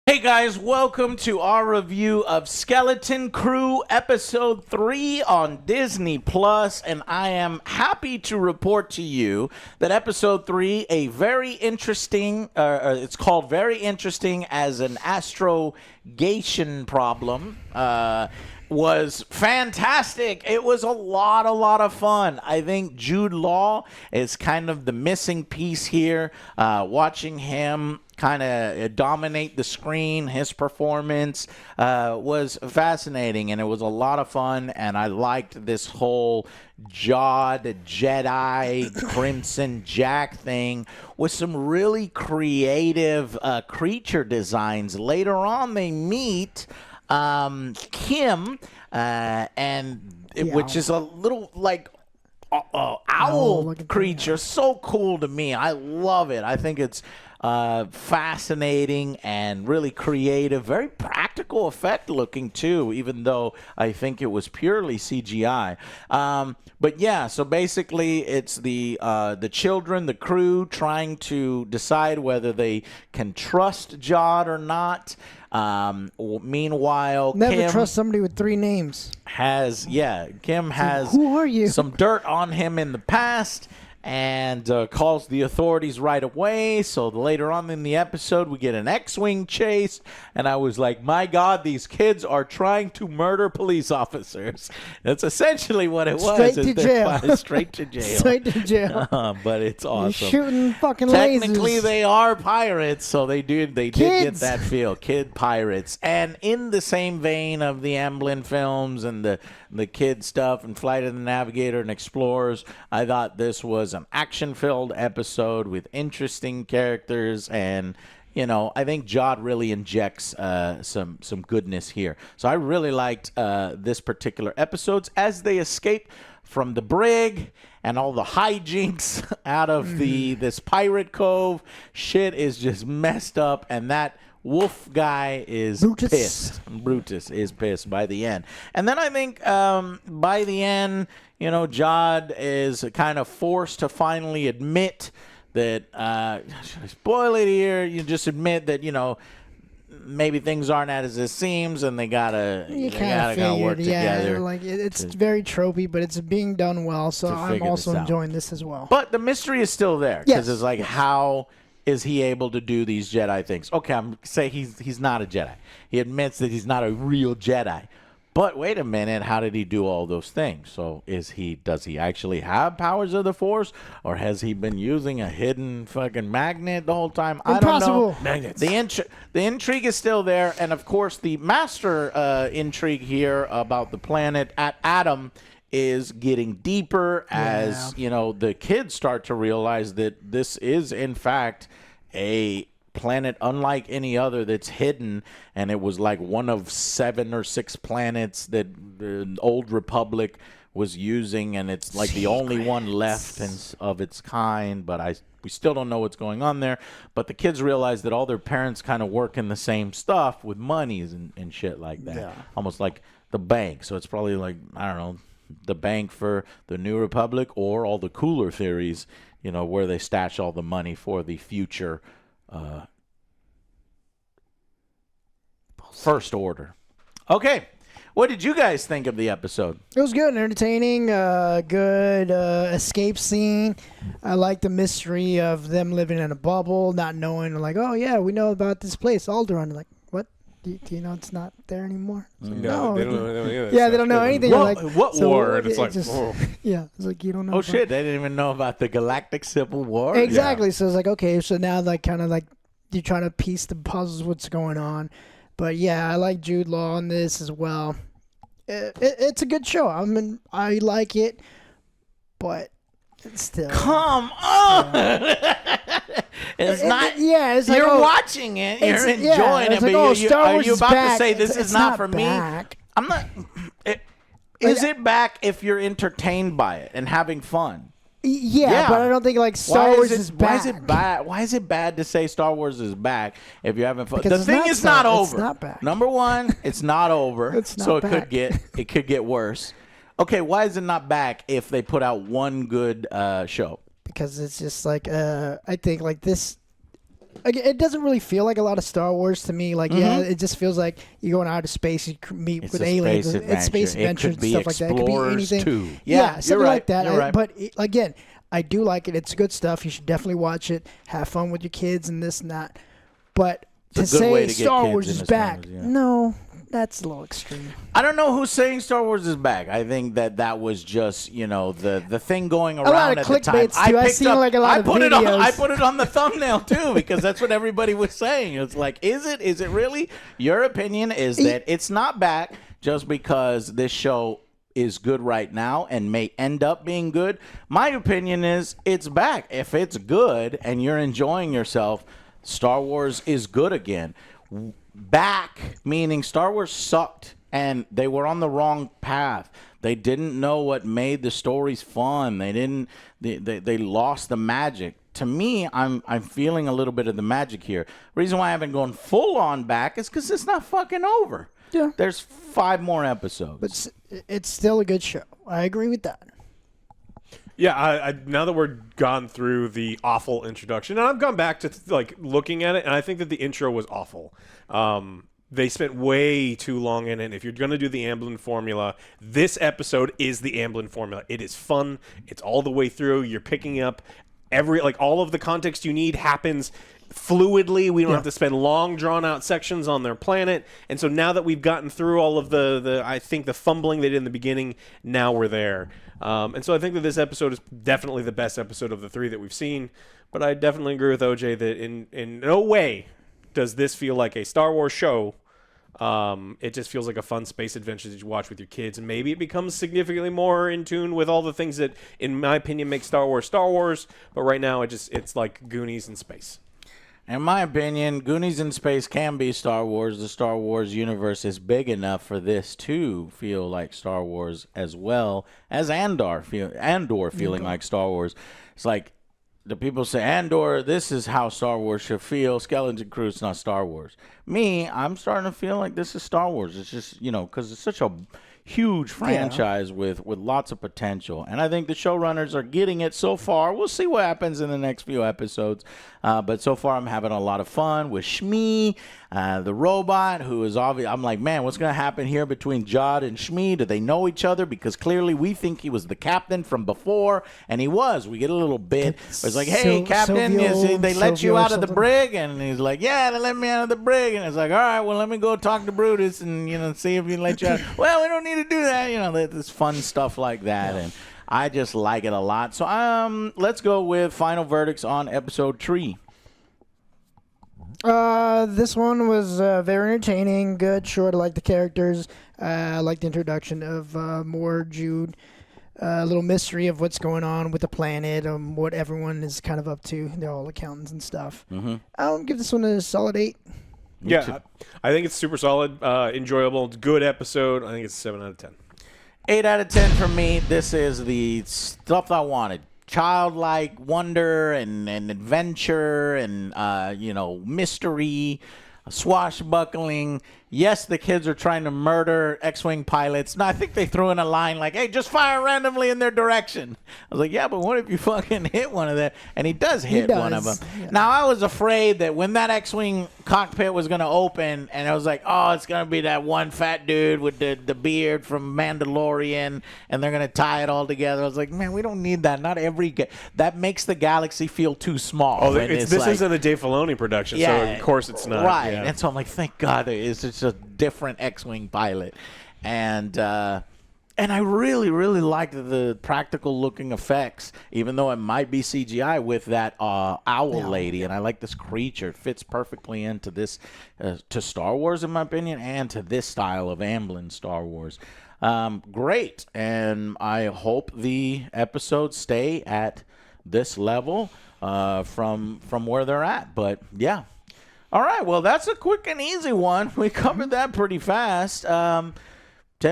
Hey guys, welcome to our review of Skeleton Crew Episode 3 on Disney Plus, and I am happy to report to you that Episode 3, a very interesting, it's called Very Interesting as an astrogation problem, was fantastic. It was a lot of fun. I think Jude Law is kind of the missing piece here. Watching him kind of dominate the screen, his performance was fascinating, and it was a lot of fun, and I liked this whole Jedi Crimson Jack thing with some really creative creature designs. Later on, they meet Kim, which is a little like owl creature. So cool to me. I love it. I think it's fascinating and really creative, very practical effect looking too, even though I think it was purely CGI. But yeah, so basically it's the children, the crew, trying to decide whether they can trust Jod or not. Meanwhile, never Kim trust somebody with 3 names. Kim has who are you? some dirt on him in the past, and calls the authorities right away. So later on in the episode, we get an X-Wing chase, and I was like, my God, these kids are trying to murder police officers. That's essentially what it was. Straight to jail. Straight to jail. Straight to jail. But it's awesome. You're shooting fucking Technically, lasers. they are pirates, so they did get that feel. Kid pirates. And in the same vein of the Amblin films and the kid stuff and Flight of the Navigator and Explorers, I thought this was an action-filled episode with interesting characters, and I think Jod really injects some goodness here. So I really liked this particular episodes as they escape from the brig and all the hijinks out of this pirate cove. Shit is just messed up, and that wolf guy is pissed. Brutus is pissed by the end. And then I think by the end, Jod is kind of forced to finally admit that, should I spoil it here? You just admit that, maybe things aren't as it seems, and they gotta work together. Like it's very tropey, but it's being done well. So I'm also enjoying this as well. But the mystery is still there, because it's like, how is he able to do these Jedi things? Okay, I'm say he's not a Jedi. He admits that he's not a real Jedi. But wait a minute, how did he do all those things? So does he actually have powers of the Force, or has he been using a hidden fucking magnet the whole time? Impossible. I don't know. Magnets. The intrigue is still there, and of course the master intrigue here about the planet at Adam is getting deeper as the kids start to realize that this is in fact a planet unlike any other that's hidden, and it was like one of 7 or 6 planets that the old Republic was using, and it's like the only one left of its kind. But we still don't know what's going on there. But the kids realize that all their parents kind of work in the same stuff with monies and shit like that, almost like the bank. So it's probably like, I don't know, the bank for the New Republic, or all the cooler theories, where they stash all the money for the future First Order. Okay, what did you guys think of the episode? It was good, entertaining, good escape scene. I like the mystery of them living in a bubble, not knowing, like, oh yeah, we know about this place, Alderaan. Like, what? Do you know it's not there anymore? Like, no, they don't know anything. Yeah, they don't know anything. What war? And it's like, yeah, it's like, you don't know. Oh shit, they didn't even know about the Galactic Civil War. Exactly. Yeah. So it's like, okay, so now like kind of like you're trying to piece the puzzles, what's going on. But yeah, I like Jude Law on this as well. It's a good show. I like it, but it's still. Come on. It's not. It's like, you're watching it. You're enjoying it. Like, but are you about back. to say this is not for back. me? I'm not. Is it back if you're entertained by it and having fun? Yeah, but I don't think like Star Wars is back. Why is it bad? Why is it bad to say Star Wars is back if you're having fun? Because the thing is not over. It's not back. Number one, it's not over. It's not so back. it could get worse. Okay, why is it not back if they put out one good show? Because it's just like I think like this it doesn't really feel like a lot of Star Wars to me. Like, yeah, it just feels like you're going out of space, you meet with aliens. It's space adventures and stuff like that. It could be anything. Too. Yeah, something like that. Right. But again, I do like it. It's good stuff. You should definitely watch it. Have fun with your kids and this and that. But to say Star Wars is back, no. That's a little extreme. I don't know who's saying Star Wars is back. I think that was just, the thing going around a lot of at the time. Clickbaits too. I've seen like a lot of videos. I put it on the thumbnail too because that's what everybody was saying. It's like, is it? Is it really? Your opinion is that it's not back just because this show is good right now and may end up being good. My opinion is it's back. If it's good and you're enjoying yourself, Star Wars is good again. Back meaning Star Wars sucked and they were on the wrong path. They didn't know what made the stories fun. They lost the magic. To me, I'm feeling a little bit of the magic here. Reason why I haven't gone full on back is because it's not fucking over. Yeah. There's 5 more episodes. But it's still a good show. I agree with that. Yeah, I now that we're gone through the awful introduction, and I've gone back to like looking at it, and I think that the intro was awful. They spent way too long in it. If you're going to do the Amblin formula, this episode is the Amblin formula. It is fun. It's all the way through. You're picking up all of the context you need happens fluidly. We don't have to spend long drawn out sections on their planet. And so now that we've gotten through all of the I think the fumbling they did in the beginning, now we're there. And so I think that this episode is definitely the best episode of the 3 that we've seen. But I definitely agree with OJ that in no way does this feel like a Star Wars show. It just feels like a fun space adventure that you watch with your kids, and maybe it becomes significantly more in tune with all the things that, in my opinion, make Star Wars Star Wars. But right now, it's like Goonies in space. In my opinion, Goonies in space can be Star Wars. The Star Wars universe is big enough for this to feel like Star Wars as well as Andor feeling like Star Wars. It's like the people say, Andor, this is how Star Wars should feel. Skeleton Crew, it's not Star Wars. Me, I'm starting to feel like this is Star Wars. It's just, because it's such a huge franchise with lots of potential. And I think the showrunners are getting it so far. We'll see what happens in the next few episodes. But so far, I'm having a lot of fun with Shmi, the robot, who is obvious. I'm like, man, what's going to happen here between Jude and Shmi? Do they know each other? Because clearly we think he was the captain from before, and he was. We get a little bit. It's like, hey, Captain, they let you out of the brig? And he's like, yeah, they let me out of the brig. And it's like, all right, well, let me go talk to Brutus and, see if he can let you out. Well, we don't need to do that. This fun stuff like that. Yeah. And I just like it a lot. So let's go with final verdicts on episode 3. This one was very entertaining, good, short. I like the characters. I like the introduction of more Jude. A little mystery of what's going on with the planet, what everyone is kind of up to. They're all accountants and stuff. Mm-hmm. I'll give this one a solid 8. Yeah, I think it's super solid, enjoyable, good episode. I think it's 7 out of 10. 8 out of 10 for me. This is the stuff I wanted. Childlike wonder and adventure and, mystery, swashbuckling. Yes, the kids are trying to murder X-Wing pilots. No, I think they threw in a line like, hey, just fire randomly in their direction. I was like, yeah, but what if you fucking hit one of them? And he does hit one of them. Yeah. Now, I was afraid that when that X-Wing cockpit was going to open, and I was like, oh, it's going to be that one fat dude with the beard from Mandalorian, and they're going to tie it all together. I was like, man, we don't need that. Not every that makes the galaxy feel too small. Oh, this isn't a Dave Filoni production, so of course it's not. Right, yeah. And so I'm like, thank God it's just a different X-Wing pilot. And I really, really liked the practical looking effects, even though it might be CGI with that owl lady. And I like this creature. It fits perfectly into this, to Star Wars, in my opinion, and to this style of Amblin Star Wars. Great. And I hope the episodes stay at this level from where they're at. But, yeah. All right, well, that's a quick and easy one. We covered that pretty fast. 10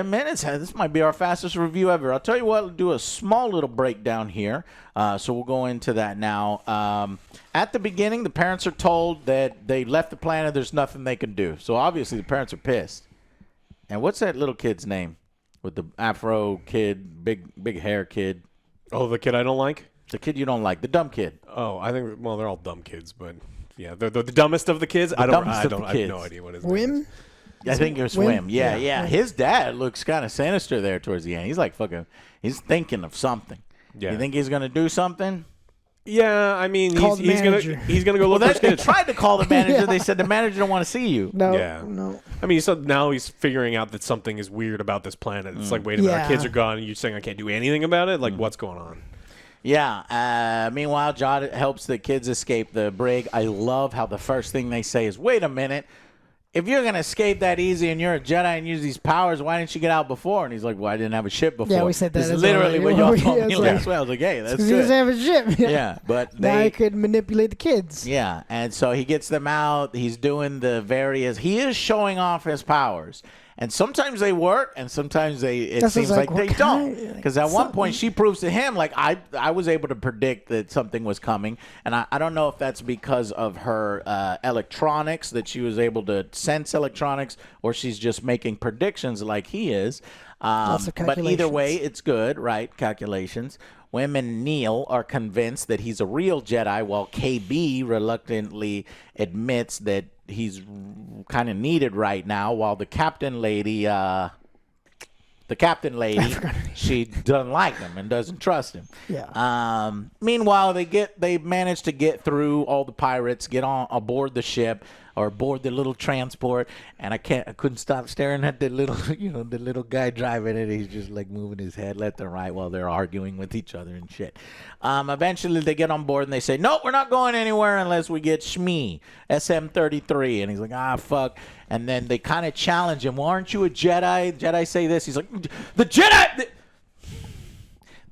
minutes. This might be our fastest review ever. I'll tell you what, we'll do a small little breakdown here. So we'll go into that now. At the beginning, the parents are told that they left the planet. There's nothing they can do. So obviously the parents are pissed. And what's that little kid's name with the afro kid, big hair kid? Oh, the kid I don't like? The kid you don't like, the dumb kid. Oh, I think, well, they're all dumb kids, but... Yeah, the dumbest of the kids. I have no idea what his name is. Wim? I think it was Wim? Wim. Yeah. His dad looks kind of sinister there towards the end. He's like he's thinking of something. Yeah. You think he's going to do something? Yeah, I mean, Call he's the gonna go look for his They kids. tried to call the manager. Yeah. They said the manager don't want to see you. No, Yeah. no. I mean, so now he's figuring out that something is weird about this planet. It's like, wait a minute, our Yeah. kids are gone, and you're saying I can't do anything about it? Like, what's going on? Yeah. Meanwhile, Jod helps the kids escape the brig. I love how the first thing they say is, "Wait a minute. If you're going to escape that easy and you're a Jedi and use these powers, why didn't you get out before?" And he's like, "Well, I didn't have a ship before." Yeah, we said that This as is literally well. what y'all Yeah, told me it's last like- week. I was like, hey, that's Because he doesn't good. have a ship. Yeah, but Now he they... could manipulate the kids. Yeah, and so he gets them out. He's doing the various... He is showing off his powers. And sometimes they work, and sometimes it That's seems like, like what they kind? don't. Because at one point, she proves to him, like, I was able to predict that something was coming. And I don't know if that's because of her electronics, that she was able to sense electronics, or she's just making predictions like he is. Lots of But either way, calculations. it's good, right? Calculations. Wim and Neil are convinced that he's a real Jedi, while KB reluctantly admits that he's kind of needed right now, while the captain lady, she doesn't like him and doesn't trust him. Yeah. Meanwhile, they manage to get through all the pirates, get on aboard the ship or aboard the little transport, and I couldn't stop staring at the little, the little guy driving it. He's just like moving his head left and right while they're arguing with each other and shit. Eventually, they get on board and they say, "Nope, we're not going anywhere unless we get Shmi, SM-33." And he's like, "Ah, fuck." And then they kind of challenge him. "Well, aren't you a Jedi?" Jedi say this. He's like, "The Jedi."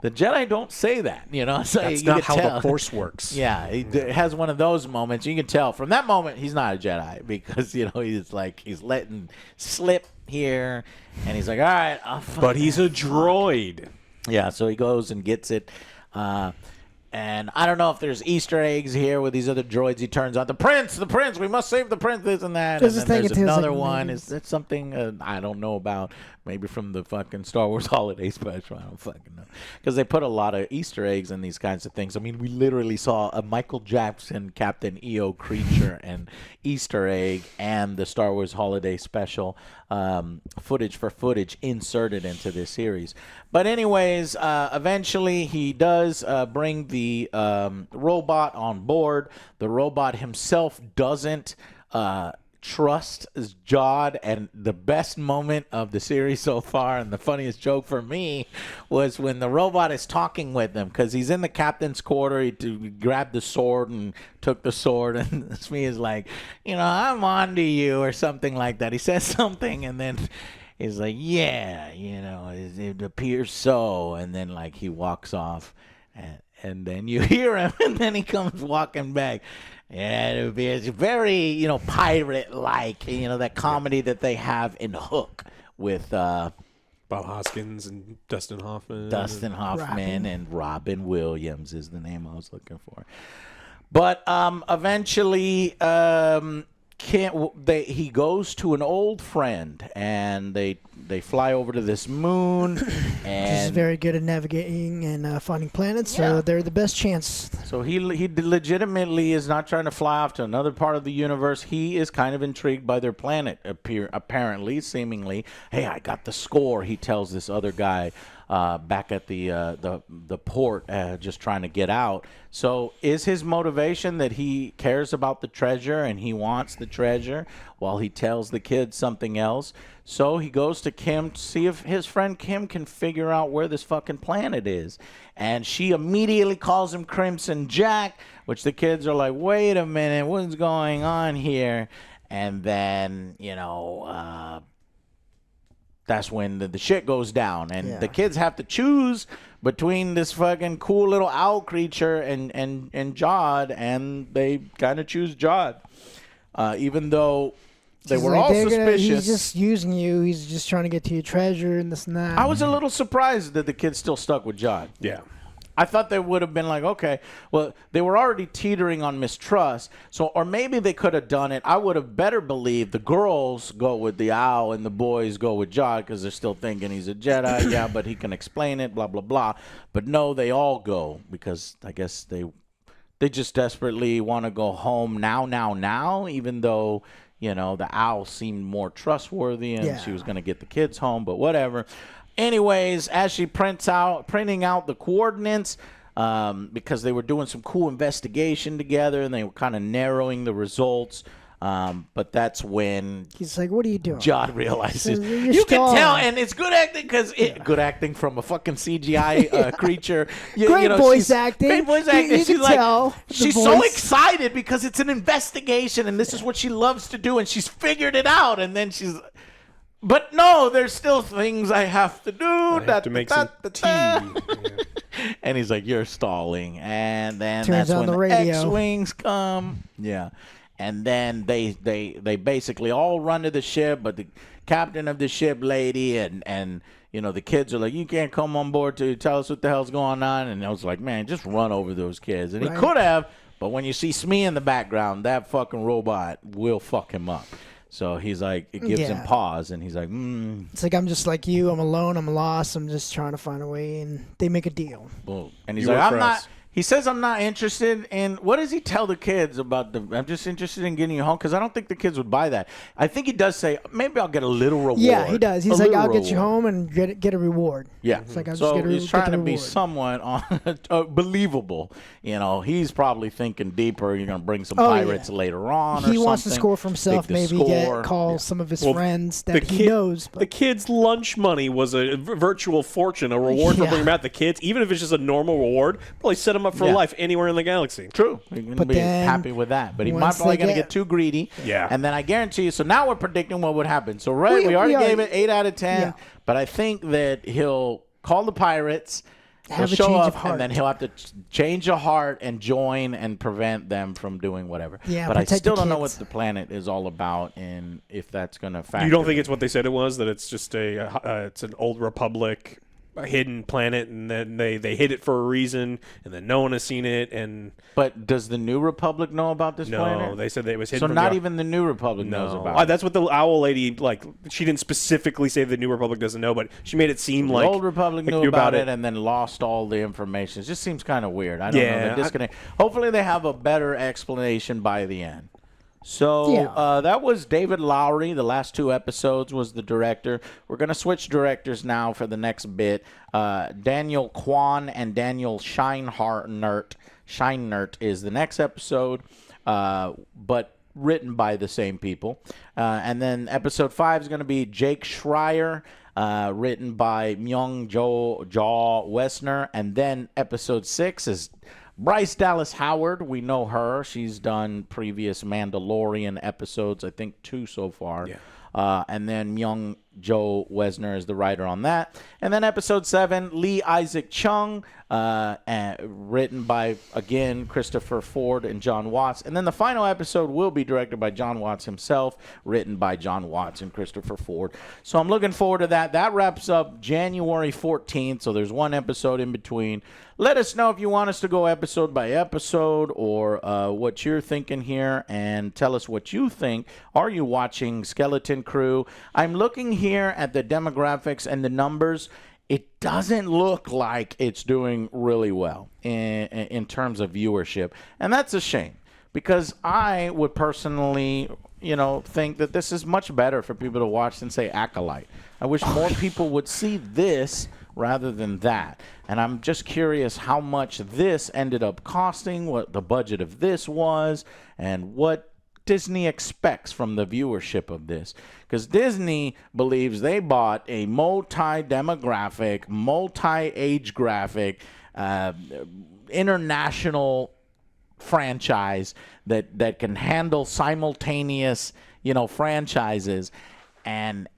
The Jedi don't say that, So That's you not can how tell. the Force works. Yeah, he has one of those moments. You can tell from that moment he's not a Jedi because he's letting slip here, and he's like, "All right, But he's a droid. Yeah." So he goes and gets it, and I don't know if there's Easter eggs here with these other droids. He turns on the prince. We must save the prince. This and that. There's And this then thing, there's it feels another like one. maybe- Is that something I don't know about? Maybe from the fucking Star Wars Holiday Special. I don't fucking know. Because they put a lot of Easter eggs in these kinds of things. I mean, we literally saw a Michael Jackson Captain EO creature and Easter egg and the Star Wars Holiday Special footage inserted into this series. But anyways, eventually he does bring the robot on board. The robot himself doesn't trust Jod, and the best moment of the series so far and the funniest joke for me was when the robot is talking with him, because he's in the captain's quarter. He grabbed the sword and took the sword, and Smee is like, "I'm on to you," or something like that. He says something, and then he's like, "Yeah, it appears so," and then like he walks off, and then you hear him, and then he comes walking back. Yeah, it's very, pirate-like, that comedy that they have in Hook with Bob Hoskins and Dustin Hoffman. And Robin Williams is the name I was looking for. But eventually, he goes to an old friend, and they fly over to this moon, and He's very good at navigating and finding planets, Yeah. so they're the best chance. so he legitimately is not trying to fly off to another part of the universe. He is kind of intrigued by their planet, apparently, seemingly. "Hey, I got the score," he tells this other guy back at the port, just trying to get out. So is his motivation that he cares about the treasure and he wants the treasure, while he tells the kids something else? So he goes to Kim to see if his friend Kim can figure out where this fucking planet is. And she immediately calls him Crimson Jack, which the kids are like, "Wait a minute, what's going on here?" And then, that's when the shit goes down. And Yeah. the kids have to choose between this fucking cool little owl creature and Jod, and they kind of choose Jod. Even though they He's were like, all "They're suspicious. He's just using you. He's just trying to get to your treasure and this and that. I was a little surprised that the kids still stuck with Jod. Yeah. I thought they would have been like, okay, well, they were already teetering on mistrust, or maybe they could have done it. I would have better believed the girls go with the owl and the boys go with Jod because they're still thinking he's a Jedi. Yeah, but he can explain it, blah, blah, blah. But no, they all go because I guess they they just desperately want to go home now, even though, the owl seemed more trustworthy and she was going to get the kids home, but whatever. Anyways, as she printing out the coordinates, because they were doing some cool investigation together and they were kind of narrowing the results. But that's when he's like, "What are you doing?" John realizes you can tell, and it's good acting because good acting from a fucking CGI creature. Great voice acting. Great voice acting. You can she's so excited because it's an investigation, and this is what she loves to do, and she's figured it out, and then she's. But no, there's still things I have to do. I have to make some tea. And he's like, "You're stalling," and then Turns that's on when the radio. X-wings come. Yeah. And then they basically all run to the ship, but the captain of the ship lady and the kids are like, "You can't come on board to tell us what the hell's going on." And I was like, "Man, just run over those kids." And he could have, but when you see Smee in the background, that fucking robot will fuck him up. So he's like, it gives him pause, and he's like, It's like, I'm just like you. I'm alone. I'm lost. I'm just trying to find a way, and they make a deal. Boom. And he's like, "I'm not." He says, "I'm not interested in." What does he tell the kids about I'm just interested in getting you home? Because I don't think the kids would buy that. I think he does say, maybe I'll get a little reward. Yeah, he does. He's like, "I'll get you home and get a reward." Yeah. It's like, so he's trying to be somewhat believable. He's probably thinking deeper. You're going to bring some pirates later on. He wants to score for himself. Maybe call some of his friends that he knows. But the kids' lunch money was a virtual fortune, a reward for bringing back the kids. Even if it's just a normal reward, probably set them up for life anywhere in the galaxy. True. You're going to be happy with that. But he might probably going to get too greedy. Yeah. And then I guarantee you, so now we're predicting what would happen. So we already gave it 8 out of 10. Yeah. But I think that he'll call the pirates, he'll show up, and then he'll have to change a heart and join and prevent them from doing whatever. Yeah, but I still don't know what the planet is all about and if that's going to factor. You don't think it's what they said it was, that it's just it's an old Republic hidden planet, and then they hid it for a reason, and then no one has seen it. But does the New Republic know about this planet? No, they said that it was hidden. So not even the New Republic knows about it. That's what the owl lady, she didn't specifically say the New Republic doesn't know, but she made it seem like the Old Republic knew about it and then lost all the information. It just seems kind of weird. I don't know. They're disconnected. Hopefully they have a better explanation by the end. So that was David Lowery. The last 2 episodes was the director. We're going to switch directors now for the next bit. Daniel Kwan and Daniel Scheinert is the next episode, but written by the same people. And then episode 5 is going to be Jake Schreier, written by Myung-Jo Wessner. And then episode 6 is Bryce Dallas Howard. We know her. She's done previous Mandalorian episodes, I think 2 so far. Yeah. And then Myung-Jo Wessner is the writer on that. And then episode 7, Lee Isaac Chung, written by, again, Christopher Ford and John Watts. And then the final episode will be directed by John Watts himself, written by John Watts and Christopher Ford. So I'm looking forward to that. That wraps up January 14th, so there's 1 episode in between. Let us know if you want us to go episode by episode or what you're thinking here, and tell us what you think. Are you watching Skeleton Crew? I'm looking here at the demographics and the numbers. It doesn't look like it's doing really well in terms of viewership, and that's a shame because I would personally, think that this is much better for people to watch than, say, Acolyte. I wish more people would see this rather than that. And I'm just curious how much this ended up costing, what the budget of this was, and what Disney expects from the viewership of this. Because Disney believes they bought a multi-demographic, multi-age graphic, international franchise that can handle simultaneous, franchises and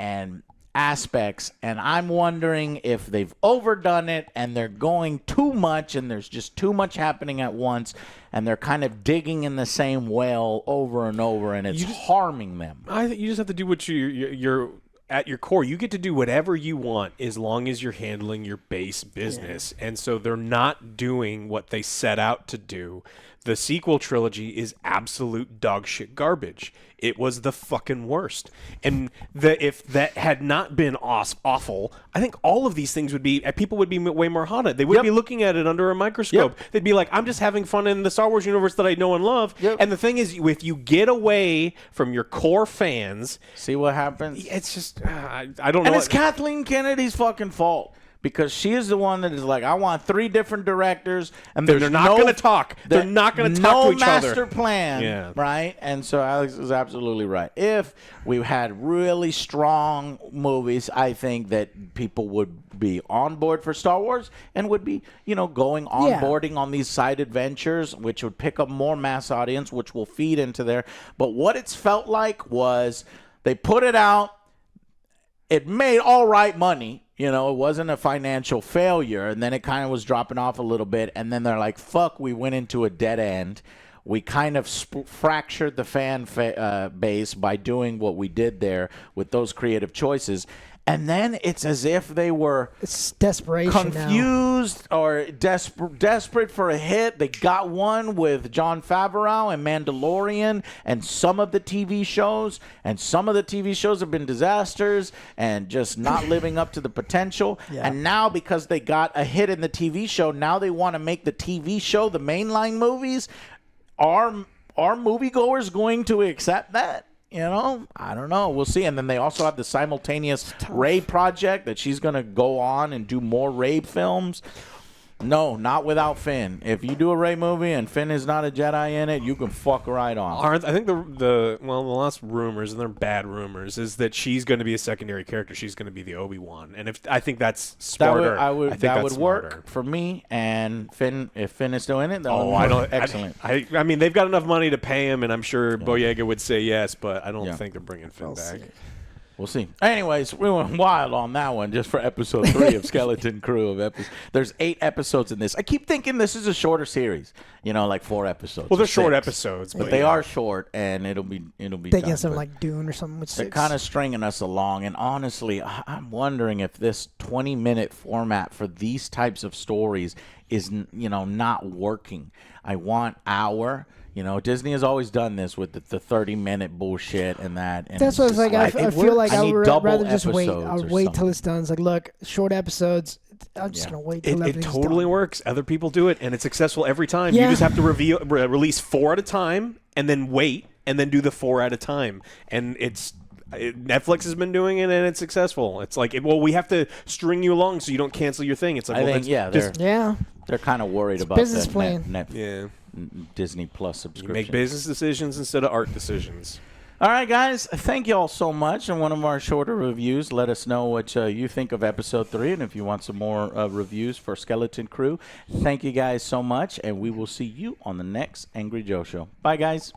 aspects, and I'm wondering if they've overdone it and they're going too much and there's just too much happening at once and they're kind of digging in the same well over and over and it's harming them. I think you just have to do what you're at your core. You get to do whatever you want as long as you're handling your base business. And so they're not doing what they set out to do. The sequel trilogy is absolute dog shit garbage. It was the fucking worst. And if that had not been awful, I think all of these things would be, people would be way more hot at it. They would be looking at it under a microscope. They'd be like, I'm just having fun in the Star Wars universe that I know and love. And the thing is, if you get away from your core fans, see what happens? It's just, I don't know. And it's Kathleen Kennedy's fucking fault. Because she is the one that is like, I want 3 different directors, and they're not going to talk. They're not going to talk to each other. No master plan, right? And so Alex is absolutely right. If we had really strong movies, I think that people would be on board for Star Wars and would be, going onboarding on these side adventures, which would pick up more mass audience, which will feed into there. But what it's felt like was they put it out. It made all right money. It wasn't a financial failure, and then it kind of was dropping off a little bit, and then they're like, fuck, we went into a dead end. We kind of fractured the fan base by doing what we did there with those creative choices. And then it's as if they were desperation confused or desperate for a hit. They got one with Jon Favreau and Mandalorian and some of the TV shows. And some of the TV shows have been disasters and just not living up to the potential. And now because they got a hit in the TV show, now they want to make the TV show, the mainline movies. Are moviegoers going to accept that? I don't know. We'll see. And then they also have the simultaneous Rey project that she's going to go on and do more Rey films. No, not without Finn. If you do a Rey movie and Finn is not a Jedi in it, you can fuck right on. I think the last rumors, and they're bad rumors, is that she's going to be a secondary character. She's going to be the Obi-Wan, and I think that's smarter. That would work for me. And if Finn is still in it, excellent. I mean, they've got enough money to pay him, and I'm sure Boyega would say yes, but I don't think they're bringing Finn back. We'll see. Anyways, we went wild on that one just for episode 3 of Skeleton Crew. There's 8 episodes in this. I keep thinking this is a shorter series, like 4 episodes. Well, they're short episodes, but they are short, and it'll be. They get something like Dune or something with 6. They're kind of stringing us along, and honestly, I'm wondering if this 20-minute format for these types of stories is, not working. I want hour. Disney has always done this with the 30-minute bullshit and that. And that's what it's like. I feel like I would rather just wait. I'll wait till it's done. It's like, look, short episodes. I'm just going to wait till everything's done. It totally works. Other people do it, and it's successful every time. You just have to release 4 at a time and then wait and then do the 4 at a time. And Netflix has been doing it, and it's successful. It's like, we have to string you along so you don't cancel your thing. It's like, they're kind of worried about business plan. Disney Plus subscription. You make business decisions instead of art decisions. All right, guys. Thank you all so much. In one of our shorter reviews, let us know what you think of episode 3, and if you want some more reviews for Skeleton Crew. Thank you guys so much, and we will see you on the next Angry Joe Show. Bye, guys.